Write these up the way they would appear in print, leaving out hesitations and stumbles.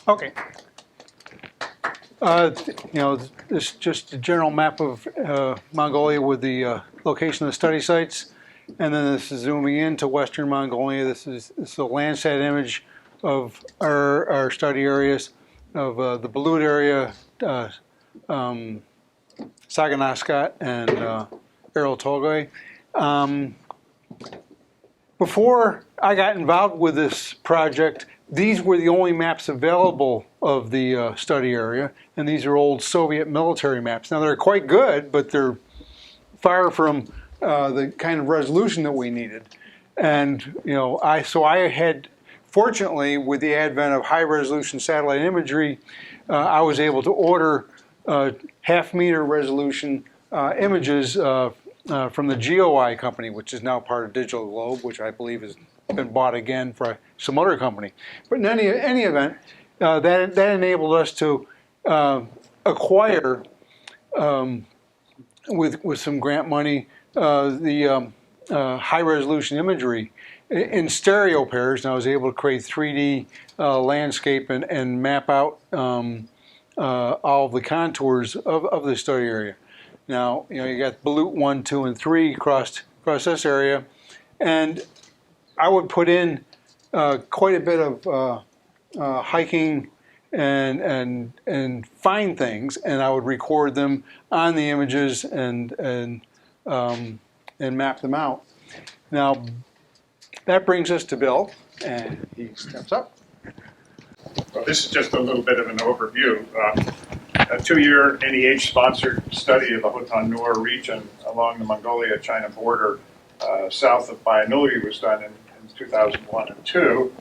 Okay. This is just a general map of Mongolia with the location of the study sites. And then this is zooming into Western Mongolia. This is a Landsat image of our study areas, of the Balut area, Saganaskat, and Erol Tolgoi. Before I got involved with this project, these were the only maps available of the study area, and these are old Soviet military maps. Now they're quite good, but they're far from the kind of resolution that we needed. And I had, fortunately, with the advent of high-resolution satellite imagery, I was able to order half-meter resolution images from the GeoEye company, which is now part of Digital Globe, which I believe has been bought again by some other company. But in any event, that enabled us to acquire, with some grant money, the high-resolution imagery in stereo pairs, and I was able to create 3D landscape and map out all of the contours of the study area. Now, you got Balut 1, 2, and 3 across this area, and I would put in quite a bit of hiking and find things, and I would record them on the images and map them out. Now, that brings us to Bill, and he steps up. Well, this is just a little bit of an overview. A 2-year NEH-sponsored study of the Hotan Nur region along the Mongolia-China border south of Bayanuli was done in 2001 and 2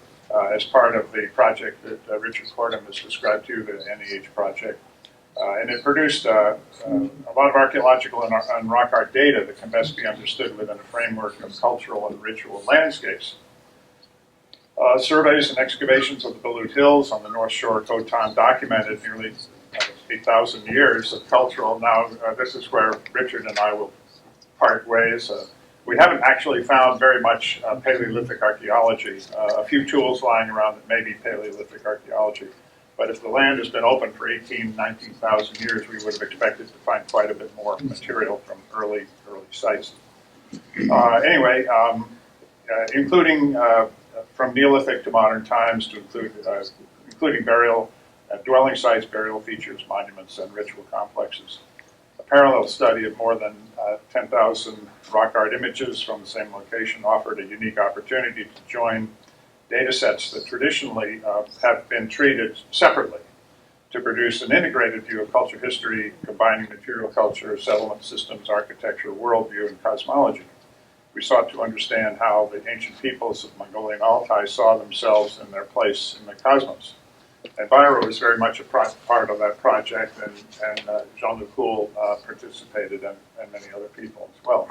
as part of the project that Richard Cordham has described to you, the NEH project. And it produced a lot of archaeological and rock art data that can best be understood within a framework of cultural and ritual landscapes. Surveys and excavations of the Balut Hills on the North Shore of Khotan documented nearly 8,000 years of cultural. Now, this is where Richard and I will part ways. We haven't actually found very much Paleolithic archaeology. A few tools lying around that may be Paleolithic archaeology. But if the land has been open for 18,000, 19,000 years, we would have expected to find quite a bit more material from early sites. Anyway, including from Neolithic to modern times, to including burial, dwelling sites, burial features, monuments, and ritual complexes. A parallel study of more than 10,000 rock art images from the same location offered a unique opportunity to join data sets that traditionally have been treated separately to produce an integrated view of culture history, combining material culture, settlement systems, architecture, worldview, and cosmology. We sought to understand how the ancient peoples of Mongolian Altai saw themselves and their place in the cosmos. And Byro was very much a part of that project, and Jean-Luc Houle participated, and many other people as well.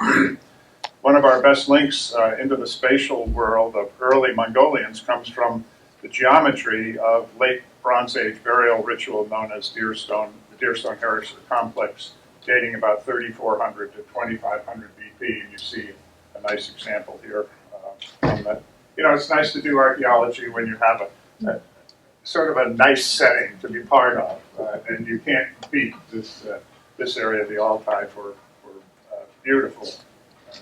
One of our best links into the spatial world of early Mongolians comes from the geometry of late Bronze Age burial ritual known as the Deerstone Heritage Complex, dating about 3,400 to 2,500 BP. And you see a nice example here from that. It's nice to do archaeology when you have a sort of a nice setting to be part of, and you can't beat this area of the Altai for beautiful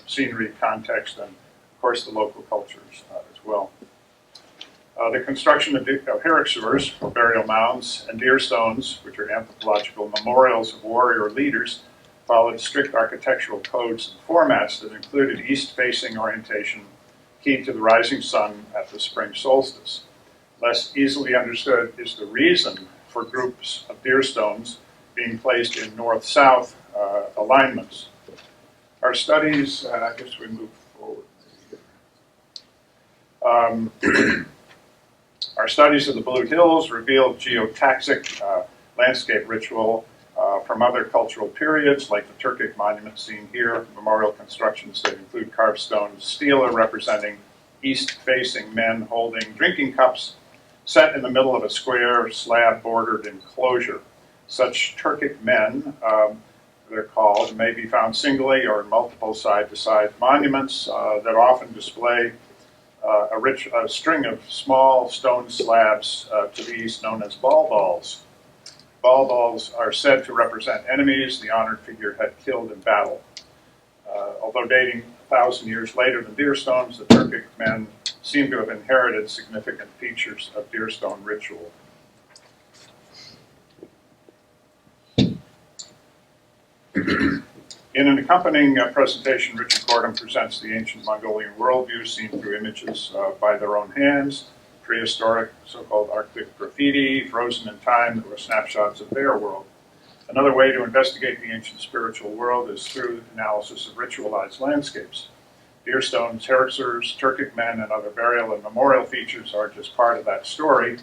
scenery, context, and of course the local cultures as well. The construction of herixures, or burial mounds, and deer stones, which are anthropological memorials of warrior leaders, followed strict architectural codes and formats that included east-facing orientation, key to the rising sun at the spring solstice. Less easily understood is the reason for groups of deer stones being placed in north-south alignments. Our studies, I guess we move forward. Our studies of the Balut Hills revealed geotaxic landscape ritual from other cultural periods, like the Turkic monument seen here, memorial constructions that include carved stone stela representing east-facing men holding drinking cups set in the middle of a square slab-bordered enclosure. Such Turkic men, they're called, may be found singly or in multiple side-to-side monuments that often display a string of small stone slabs to the east known as ball balls. Ball balls are said to represent enemies the honored figure had killed in battle. Although dating 1,000 years later than deer stones, the Turkic men seem to have inherited significant features of deer stone ritual. In an accompanying presentation, Richard Gordon presents the ancient Mongolian worldview seen through images by their own hands, prehistoric, so-called Arctic graffiti, frozen in time that were snapshots of their world. Another way to investigate the ancient spiritual world is through analysis of ritualized landscapes. Deer stones, herixers, Turkic men, and other burial and memorial features are just part of that story,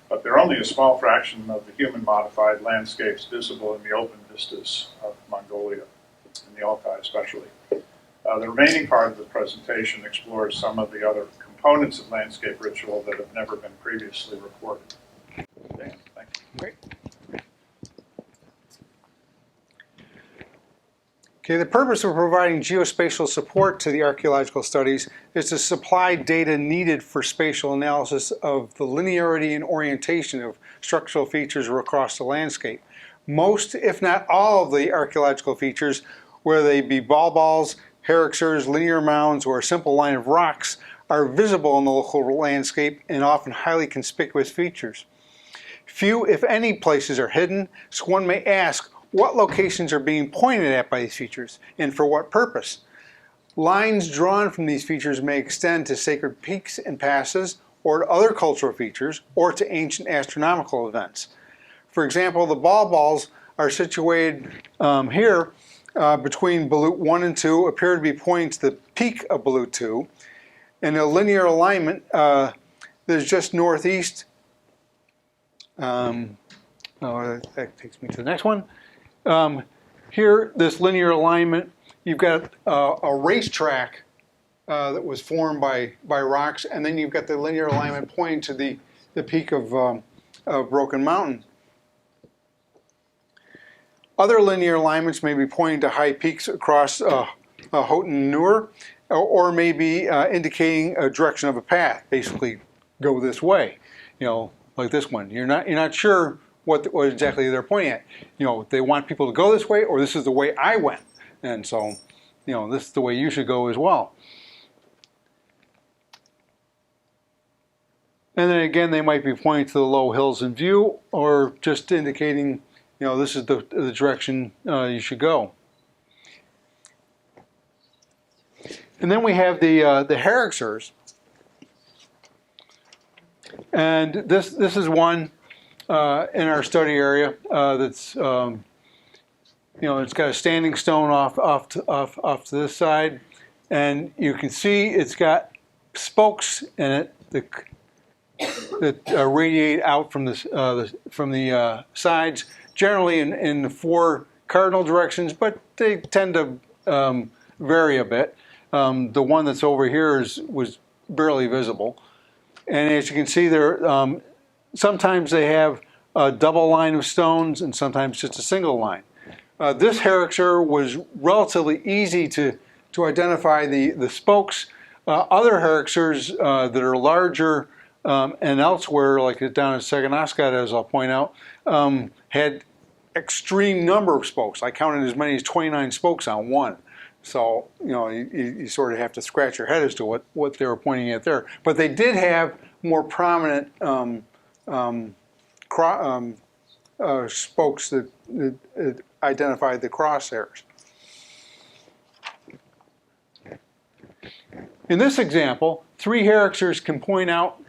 but they're only a small fraction of the human-modified landscapes visible in the open vistas of Mongolia, in the Altai especially. The remaining part of the presentation explores some of the other components of landscape ritual that have never been previously reported. Dan, thank you. Great. Okay, the purpose of providing geospatial support to the archaeological studies is to supply data needed for spatial analysis of the linearity and orientation of structural features across the landscape. Most, if not all, of the archaeological features, whether they be ball balls, herixers, linear mounds, or a simple line of rocks, are visible in the local landscape and often highly conspicuous features. Few, if any, places are hidden, so one may ask, what locations are being pointed at by these features, and for what purpose? Lines drawn from these features may extend to sacred peaks and passes, or to other cultural features, or to ancient astronomical events. For example, the ball balls are situated here between Balut 1 and 2, appear to be pointing to the peak of Balut 2, and a linear alignment that is just northeast. That takes me to the next one. Here, this linear alignment, you've got a racetrack that was formed by rocks, and then you've got the linear alignment pointing to the peak of Broken Mountain. Other linear alignments may be pointing to high peaks across Houghton Nur, or may be indicating a direction of a path. Basically, go this way, like this one. You're not sure what exactly they're pointing at. They want people to go this way, or this is the way I went. And so, this is the way you should go as well. And then again, they might be pointing to the low hills in view, or just indicating, this is the direction you should go. And then we have the herixers. And this is one in our study area that's it's got a standing stone off to this side, and you can see it's got spokes in it that radiate out from the sides, generally in the 4 cardinal directions, but they tend to vary a bit. The one that's over here was barely visible, and as you can see there. Sometimes they have a double line of stones and sometimes just a single line. This herixer was relatively easy to identify the spokes. Other herixers that are larger and elsewhere, like down in Saganaskat, as I'll point out, had extreme number of spokes. I counted as many as 29 spokes on one. So, you sort of have to scratch your head as to what they were pointing at there. But they did have more prominent spokes that identified the crosshairs. In this example, 3 herixers can point out.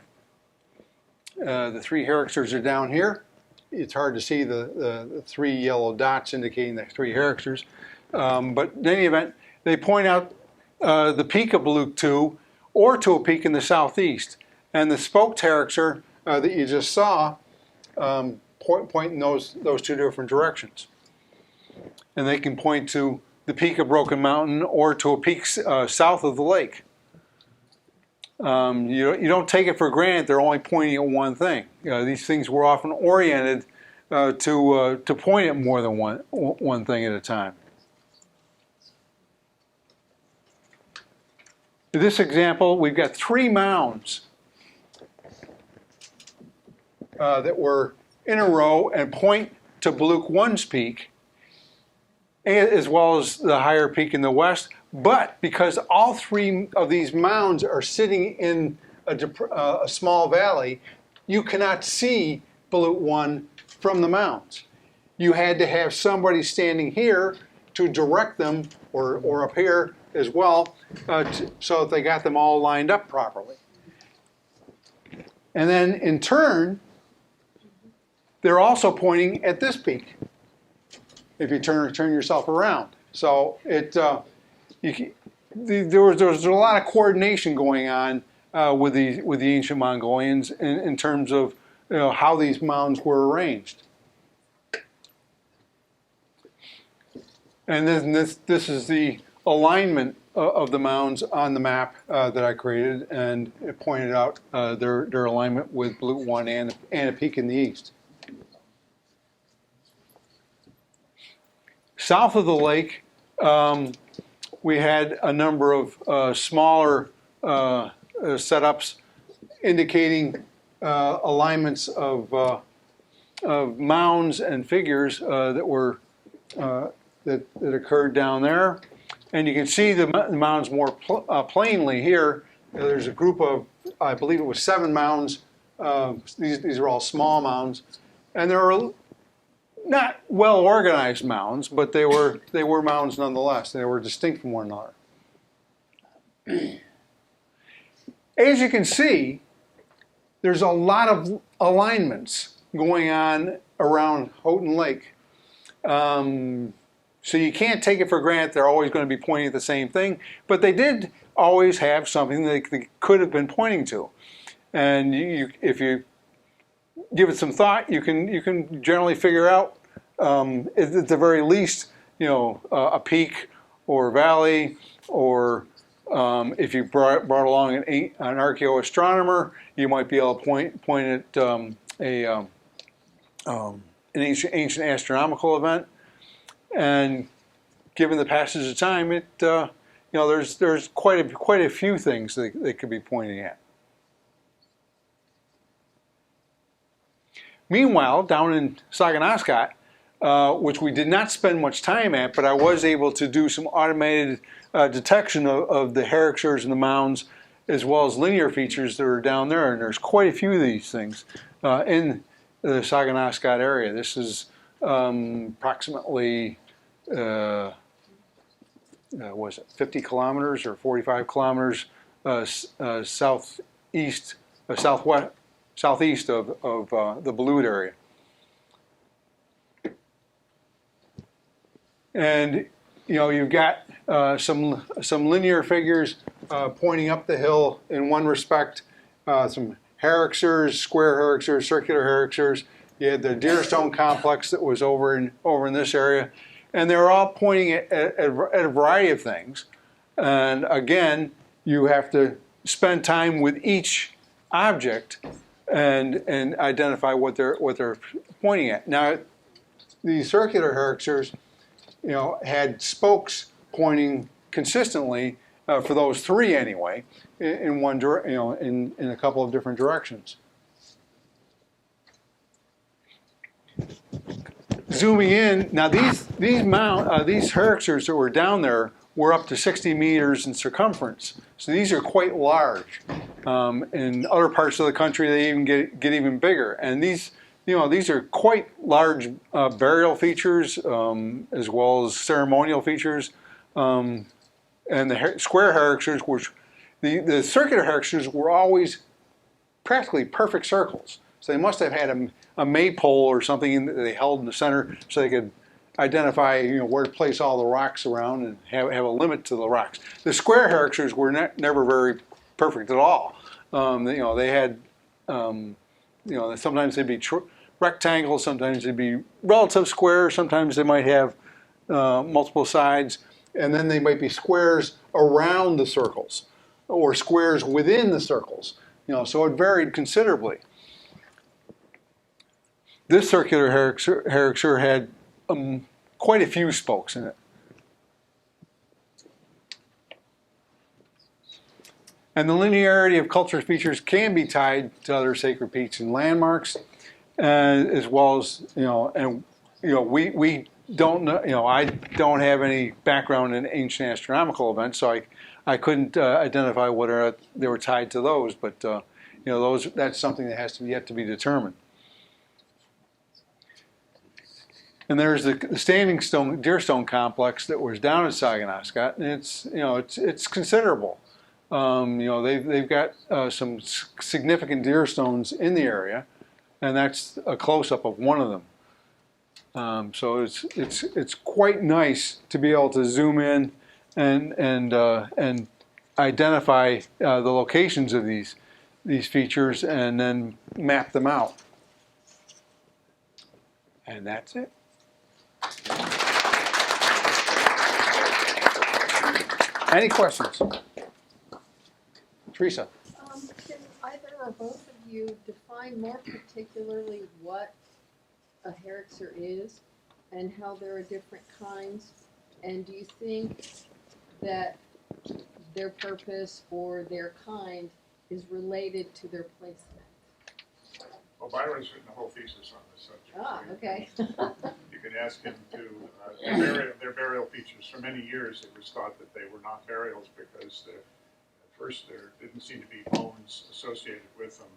The 3 herixers are down here. It's hard to see the 3 yellow dots indicating the 3 herixers. But in any event, they point out the peak of Balut 2 or to a peak in the southeast. And the spoked herixer that you just saw point in those 2 different directions. And they can point to the peak of Broken Mountain or to a peak south of the lake. You don't take it for granted they're only pointing at one thing. These things were often oriented to point at more than one thing at a time. In this example, we've got 3 mounds that were in a row and point to Baluch 1's peak, as well as the higher peak in the west. But because all 3 of these mounds are sitting in a small valley, you cannot see Baluch 1 from the mounds. You had to have somebody standing here to direct them, or up here as well, so that they got them all lined up properly. And then in turn, they're also pointing at this peak, if you turn yourself around. So there was a lot of coordination going on with the ancient Mongolians in terms of how these mounds were arranged. And then this is the alignment of the mounds on the map that I created, and it pointed out their alignment with Baluch 1 and a peak in the east. South of the lake, we had a number of smaller setups indicating alignments of mounds and figures that were that occurred down there. And you can see the mounds more plainly here. There's a group of, I believe it was 7 mounds. These are all small mounds, and there are not well organized mounds, but they were mounds nonetheless. They were distinct from one another. As you can see, there's a lot of alignments going on around Houghton Lake. So you can't take it for granted they're always going to be pointing at the same thing, but they did always have something they could have been pointing to. And if you give it some thought, you can generally figure out, at the very least, a peak or a valley, or if you brought along an archaeoastronomer, you might be able to point at an ancient astronomical event. And given the passage of time, there's quite a few things they could be pointing at. Meanwhile, down in Saganaskat, which we did not spend much time at, but I was able to do some automated detection of the herrictures and the mounds, as well as linear features that are down there. And there's quite a few of these things in the Saganaskat area. This is approximately, was it 50 kilometers or 45 kilometers southeast of the Balut area. And you've got some linear figures pointing up the hill in one respect, some herrictures, square herrictures, circular herrictures. You had the Deerstone complex that was over in this area, and they were all pointing at a variety of things. And again, you have to spend time with each object and identify what they're pointing at. Now, the circular herrictures, had spokes pointing consistently for those 3 anyway, in a couple of different directions. Zooming in, now these herrictures that were down there were up to 60 meters in circumference. So these are quite large. In other parts of the country, they even get even bigger. And these are quite large burial features, as well as ceremonial features. And the square herrictures, the circular herrictures were always practically perfect circles. So they must have had a maypole or something that they held in the center, so they could identify where to place all the rocks around and have a limit to the rocks. The square herrictures were never very perfect at all. They had sometimes they'd be rectangles, sometimes they'd be relative squares, sometimes they might have multiple sides, and then they might be squares around the circles or squares within the circles. So it varied considerably. This circular herricture had quite a few spokes in it. And the linearity of cultural features can be tied to other sacred peaks and landmarks, as well as, we don't know, I don't have any background in ancient astronomical events, so I couldn't identify whether they were tied to those, but, that's something that has to be yet to be determined. And there's the standing stone, deer stone complex that was down at Saganascut, and it's considerable. They've got some significant deer stones in the area, and that's a close-up of one of them. So it's quite nice to be able to zoom in and identify the locations of these features and then map them out. And that's it. Any questions? Teresa? Can either or both of you define more particularly what a herixer is and how there are different kinds? And do you think that their purpose or their kind is related to their placement? Well, Byron's written a whole thesis on this subject. Ah, okay. You can ask him to, their burial features. For many years, it was thought that they were not burials because at first there didn't seem to be bones associated with them.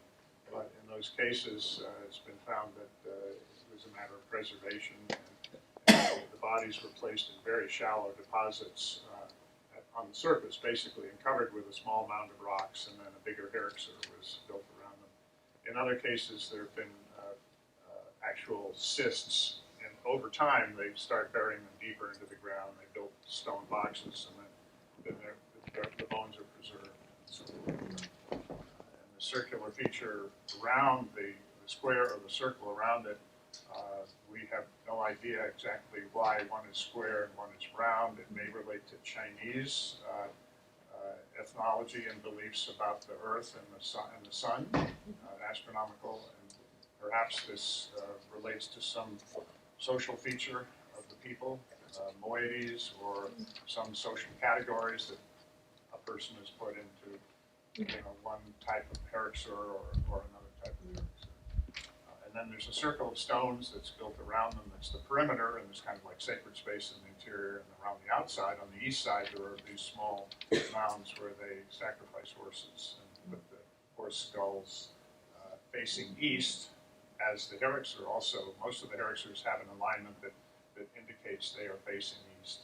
But in those cases, it's been found that it was a matter of preservation. And the bodies were placed in very shallow deposits on the surface, basically, and covered with a small mound of rocks, and then a bigger herixer was built around them. In other cases, there have been actual cysts, and over time they start burying them deeper into the ground. They build stone boxes, and then the bones are preserved. So, and the circular feature around the square or the circle around it, we have no idea exactly why one is square and one is round. It may relate to Chinese ethnology and beliefs about the Earth and the sun, astronomical, and perhaps this relates to some social feature of the people, moieties, or some social categories that a person is put into, one type of herixer or another type of herixer. And then there's a circle of stones that's built around them. That's the perimeter, and there's kind of like sacred space in the interior. And around the outside, on the east side, there are these small mounds where they sacrifice horses and put the horse skulls facing east. As the herixer also, most of the herixers have an alignment that indicates they are facing east.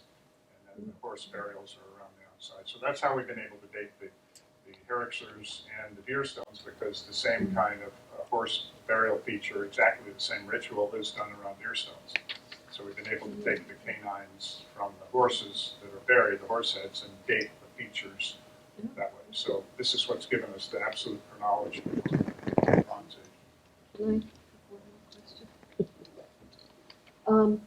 And then the horse burials are around the outside. So that's how we've been able to date the herixers and the deer stones, because the same kind of horse burial feature, exactly the same ritual is done around deer stones. So we've been able to take the canines from the horses that are buried, the horse heads, and date the features that way. So this is what's given us the absolute chronology of the Bronze Age. Can I have one more question?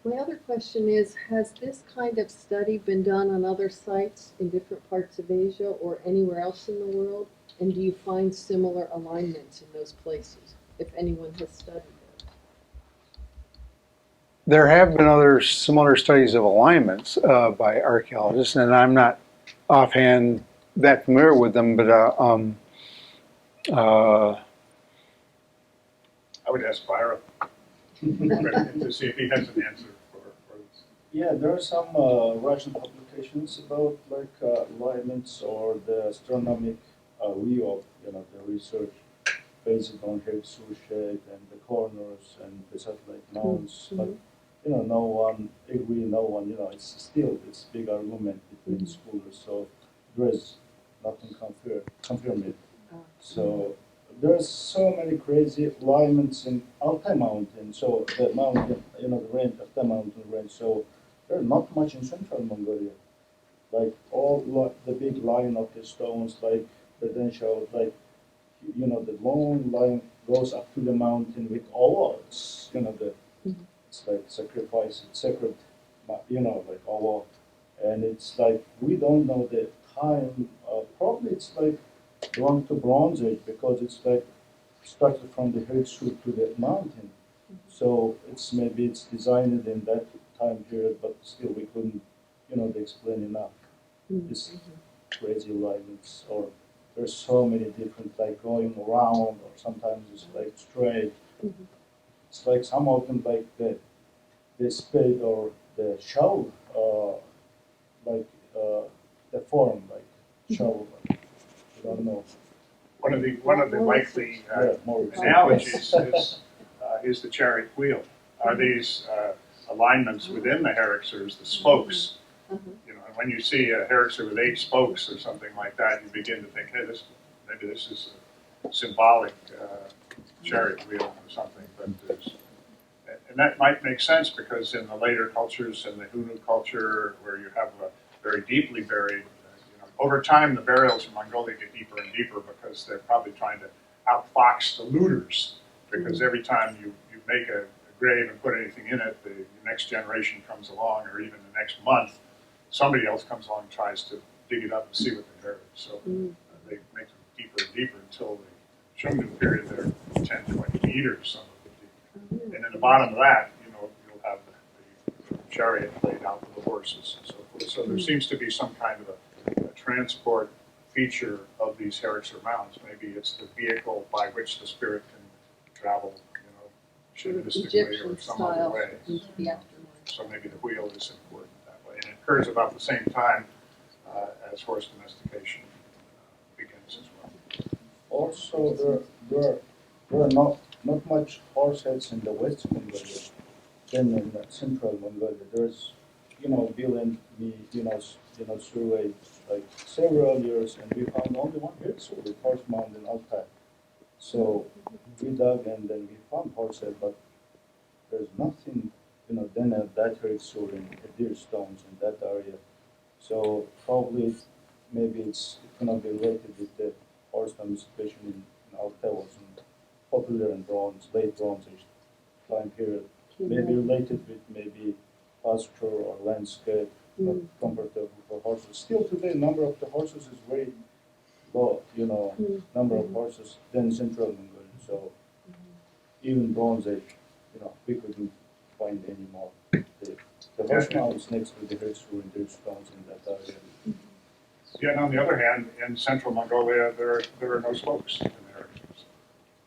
My other question is, has this kind of study been done on other sites in different parts of Asia or anywhere else in the world? And do you find similar alignments in those places, if anyone has studied it? There have been other similar studies of alignments by archaeologists, and I'm not offhand that familiar with them, but I would ask Byron to see if he has an answer for this. Yeah, there are some Russian publications about alignments or the astronomic view of the research based on Fitzhugh shape and the corners and the satellite mounts. But no one agree, no one it's big argument between scholars. So there is nothing confirmed it. So there's so many crazy alignments in Altai mountain. So the mountain, the range of the mountain range. So there's not much in central Mongolia. Like all the big line of the stones, like the then shows, like the long line goes up to the mountain with ovals. It's like sacrifice, it's sacred, like oval, and it's like we don't know the time. Probably it's like belong to Bronze Age because it's like started from the herixer to the mountain. So maybe it's designed in that time period, but still we couldn't explain enough. This crazy alignments or there's so many different, like going around, or sometimes it's like straight. It's like some of them, like the spade or the shell, the form, like shell, like, I don't know. One of the likely More analogies is the chariot wheel. Are these alignments within the herixers, the spokes? You know, and when you see a herixer with 8 spokes or something like that, you begin to think, hey, maybe this is a symbolic chariot wheel or something. And that might make sense because in the later cultures, in the Hunu culture, where you have a very deeply buried, over time the burials in Mongolia get deeper and deeper because they're probably trying to outfox the looters. Because every time you make a grave and put anything in it, the next generation comes along, or even the next month, somebody else comes along and tries to dig it up and see what they buried. So they make them deeper and deeper until the Shungnu period, they're 10, 20 meters, some of them deep. And in the bottom of that, you'll have the chariot laid out with the horses and so forth. So there seems to be some kind of a transport feature of these herixer mounds. Maybe it's the vehicle by which the spirit can travel, shamanistically or Egyptian some other style way. into the afterlife. So maybe the wheel is important that way. And it occurs about the same time as horse domestication begins as well. Also, there are not much horse heads in the West Mongolia than in the Central Mongolia. There's, Bill we, surveyed like several years, and we found only one hertz with horse mound in Altai. So we dug and then we found horse head, but there's nothing, then that hertz in deer stones in that area. So probably maybe it's gonna be related with the horse domestication in Altai wasn't popular in late Bronze Age time period. Maybe related with maybe pasture or landscape, not comfortable for horses. Still today, number of the horses is very low, number of horses than Central Mongolia. So even Bronze Age, we couldn't find any more. The horse mound is next to the hertz and deer stones in that area. Yeah, and on the other hand, in Central Mongolia, there are no spokes in the herixers.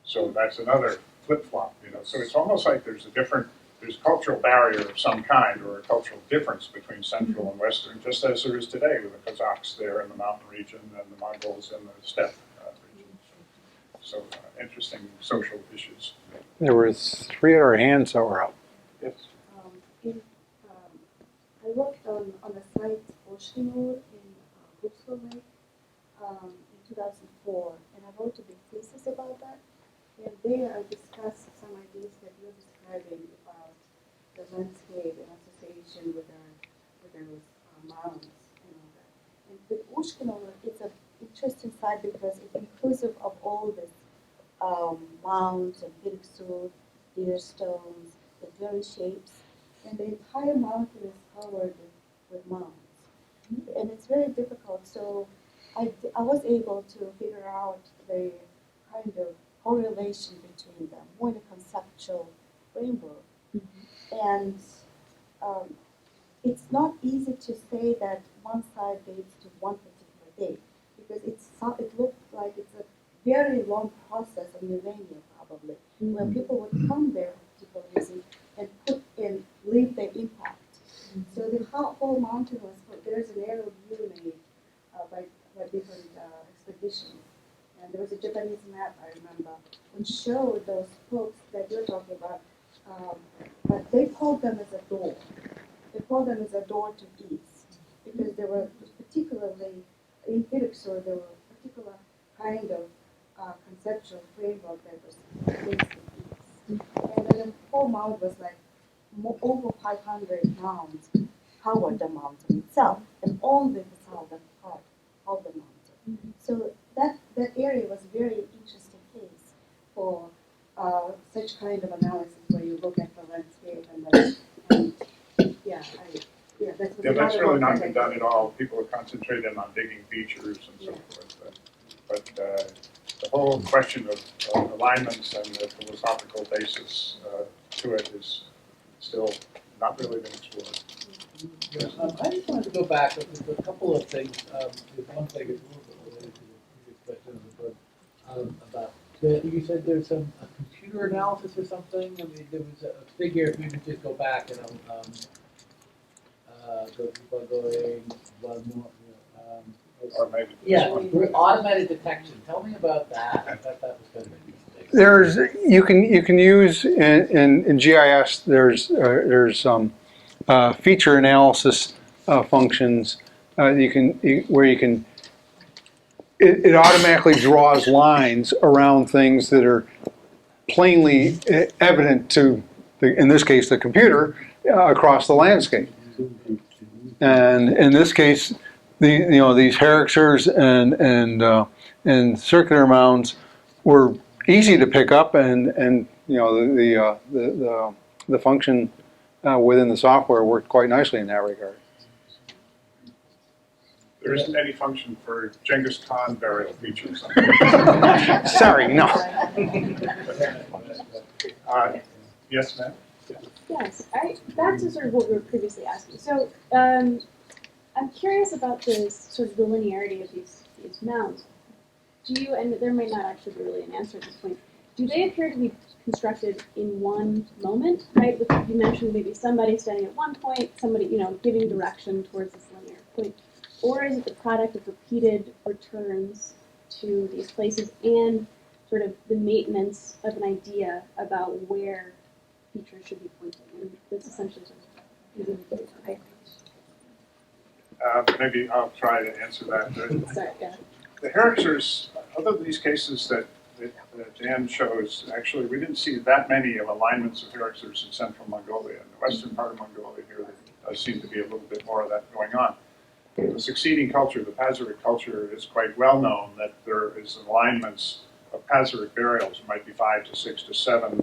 So that's another flip-flop, So it's almost like there's a cultural barrier of some kind, or a cultural difference between Central and Western, just as there is today with the Kazakhs there in the mountain region and the Mongols in the steppe region. So interesting social issues. There were 3 other hands that were up. Yes. I worked on the site Oshkinur in Gupso Lake in 2004, and I wrote a big thesis about that. And there I discussed some ideas that you're describing about the landscape in association with those mounds and all that. And with Oshkinur, it's an interesting site because it's inclusive of all these mounds and hirixur, deer stones, the various shapes, and the entire mountain is covered with mounds. And it's very difficult, so I was able to figure out the kind of correlation between them, more in a conceptual framework. And it's not easy to say that one side dates to one particular date, because it looked like it's a very long process, a millennia probably, where people would come there for particular reason and leave their impact. So the whole mountain was, there's an aerial view made by different expeditions. And there was a Japanese map, I remember, which showed those spokes that you're talking about, but they called them as a door. They called them as a door to east, because there were particularly, in hirixur, there were a particular kind of conceptual framework that was facing east. And then the whole mound was like over 500 mounds covered the mountain itself, and only the southern part of the mountain. So that area was a very interesting case for such kind of analysis, where you look at the landscape That's really not been done at all. People are concentrated on digging features and so forth. But the whole question of alignments and the philosophical basis to it is still not really been explored. Yes. I just wanted to go back with a couple of things. One thing is a little bit related to the previous question. about, you said there's a computer analysis or something? I mean, there was a figure, if we could just go back and, go going, one more, Or maybe. yeah, automated detection. Tell me about that. I thought that was kind of interesting. There's you can use in GIS. There's some feature analysis functions where you can it automatically draws lines around things that are plainly evident to in this case the computer across the landscape. And in this case, these herixers and circular mounds were easy to pick up, and the function within the software worked quite nicely in that regard. There isn't any function for Genghis Khan burial features. Sorry, no. Yes, ma'am? Yes, back to sort of what we were previously asking. So I'm curious about this sort of the linearity of these mounds. Do you, and there may not actually be really an answer at this point, do they appear to be constructed in one moment, right? You mentioned maybe somebody standing at one point, somebody, giving direction towards this linear point. Or is it the product of repeated returns to these places and sort of the maintenance of an idea about where features should be pointing? And that's essentially sort of Maybe I'll try to answer that. sorry, yeah. The herixers, other than these cases that Dan shows, actually we didn't see that many of alignments of herixers in central Mongolia. In the western part of Mongolia here, there does seem to be a little bit more of that going on. The succeeding culture, the Pazyryk culture, is quite well known that there is alignments of Pazyryk burials, might be 5 to 6 to 7,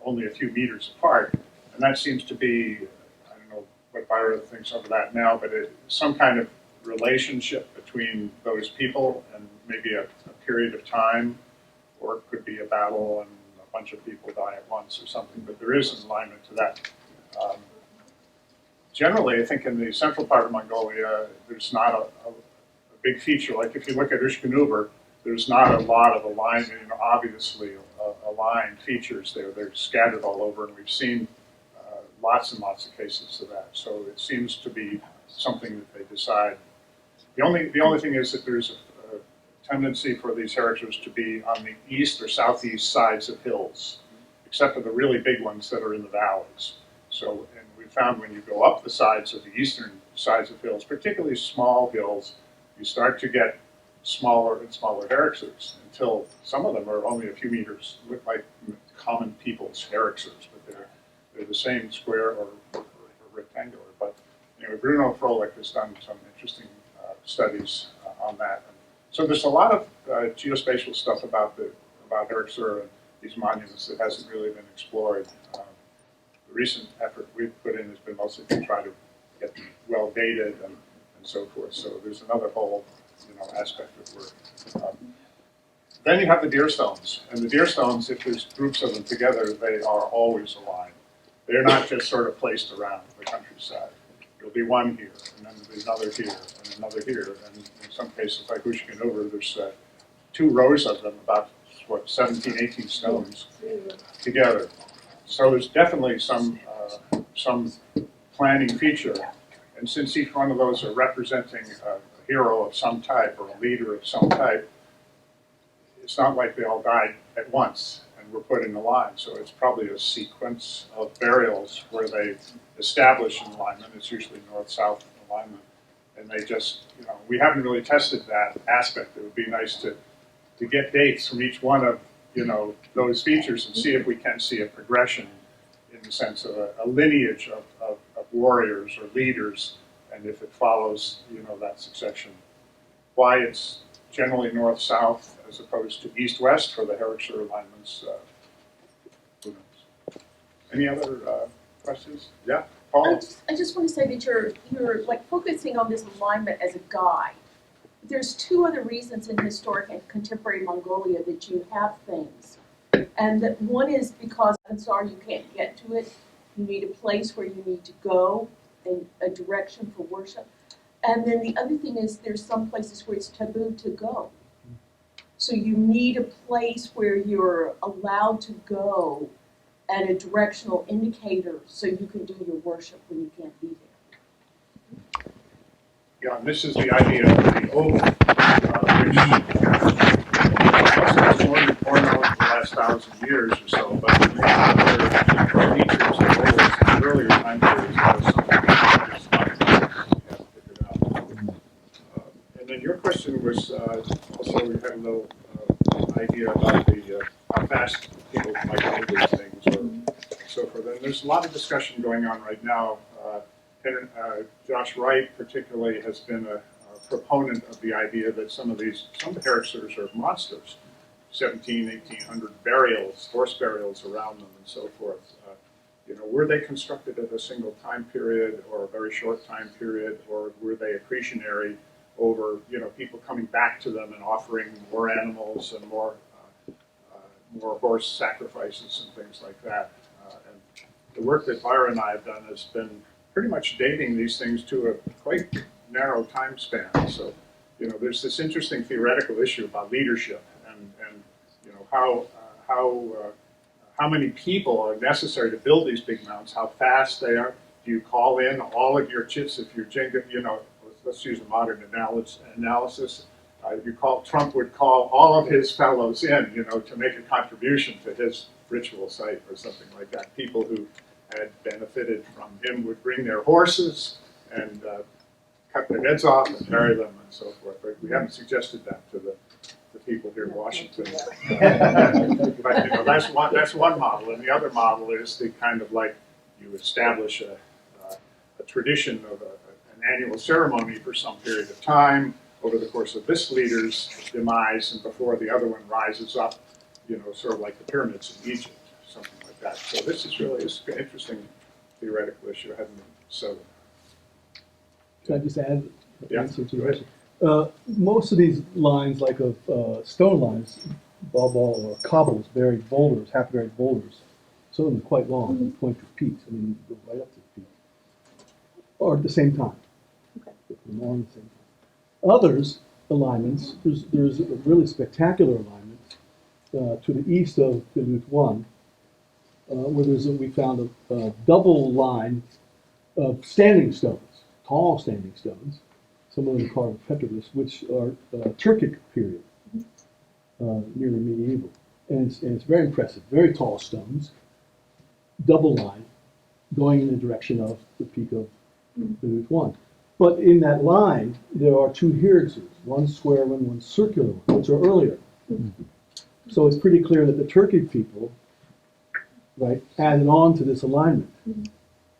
only a few meters apart, and that seems to be, I don't know what Byra thinks of that now, but some kind of relationship between those people and maybe a period of time, or it could be a battle and a bunch of people die at once or something, but there is an alignment to that. Generally, I think in the central part of Mongolia, there's not a big feature. Like if you look at Ushkanuber, there's not a lot of alignment, obviously aligned features there. They're scattered all over, and we've seen lots and lots of cases of that. So it seems to be something that they decide. The only thing is that there's a tendency for these herixers to be on the east or southeast sides of hills, except for the really big ones that are in the valleys. So, and we found when you go up the sides of the eastern sides of hills, particularly small hills, you start to get smaller and smaller herixers until some of them are only a few meters, look like common people's herixers, but they're the same square or rectangular. But anyway, Bruno Froelich has done some interesting studies on that. And so there's a lot of geospatial stuff about herixer and these monuments that hasn't really been explored. The recent effort we've put in has been mostly to try to get them well dated and so forth. So there's another whole aspect of work. Then you have the deer stones, and the deer stones, if there's groups of them together, they are always aligned. They're not just sort of placed around the countryside. There'll be one here, and then there'll be another here, and another here, and in some cases, like Ushkanuber, there's 2 rows of them, about 17, 18 stones together. So there's definitely some planning feature, and since each one of those are representing a hero of some type or a leader of some type, it's not like they all died at once and were put in a line. So it's probably a sequence of burials where they establish an alignment. It's usually north-south alignment, and they just, we haven't really tested that aspect. It would be nice to get dates from each one of those features and see if we can see a progression in the sense of a lineage of warriors or leaders, and if it follows that succession. Why it's generally north-south as opposed to east-west for the herixer alignments, who knows? Any other questions? Yeah, Paul? I just want to say that you're like focusing on this alignment as a guide. There's 2 other reasons in historic and contemporary Mongolia that you have things. And that one is because you can't get to it. You need a place where you need to go and a direction for worship. And then the other thing is there's some places where it's taboo to go. So you need a place where you're allowed to go and a directional indicator so you can do your worship when you can't be there. Yeah, and this is the idea of the oval, which more known for the last 1,000 years or so, but there are other features of ovals in earlier time periods that was something that just haven't figured out. And then your question was also, we had a little idea about how fast people might build these things or so forth. And there's a lot of discussion going on right now. Josh Wright particularly has been a proponent of the idea that some of herixers are monsters. 1800 burials, horse burials around them and so forth. Were they constructed at a single time period or a very short time period, or were they accretionary over, people coming back to them and offering more animals and more horse sacrifices and things like that. And the work that Byron and I have done has been pretty much dating these things to a quite narrow time span. So, there's this interesting theoretical issue about leadership and how many people are necessary to build these big mounds, how fast they are. Do you call in all of your chips if you're Jenga, let's use a modern analysis. Trump would call all of his fellows in, to make a contribution to his ritual site or something like that. People who had benefited from him would bring their horses and cut their heads off and bury them and so forth. But we haven't suggested that to the people here in Washington. But that's one model, and the other model is the kind of like you establish a tradition of an annual ceremony for some period of time over the course of this leader's demise and before the other one rises up, sort of like the pyramids in Egypt, something like that. So this is really an interesting theoretical issue. I haven't settled. Can I just add? Yeah, Answer to go your ahead. question? Most of these lines, like of stone lines, ball or cobbles, buried boulders, half-buried boulders, some of them are quite long and point to peaks. I mean, you go right up to the peak. Or at the same time. Okay. They're long at the same time. Others, alignments, there's a really spectacular alignment to the east of Beluth 1, where we found a double line of standing stones, tall standing stones, some of them carved petroglyphs, which are Turkic period, nearly medieval. And it's very impressive, very tall stones, double line, going in the direction of the peak of Beluth 1. But in that line, there are two herixirs, one square one, one circular one, which are earlier. So it's pretty clear that the Turkic people, right, added on to this alignment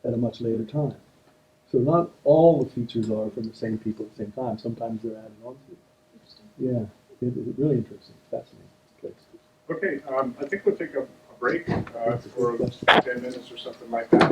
at a much later time. So not all the features are from the same people at the same time. Sometimes they're added on to. Yeah, it's really interesting, fascinating place. Okay, I think we'll take a break for 10 minutes or something like that.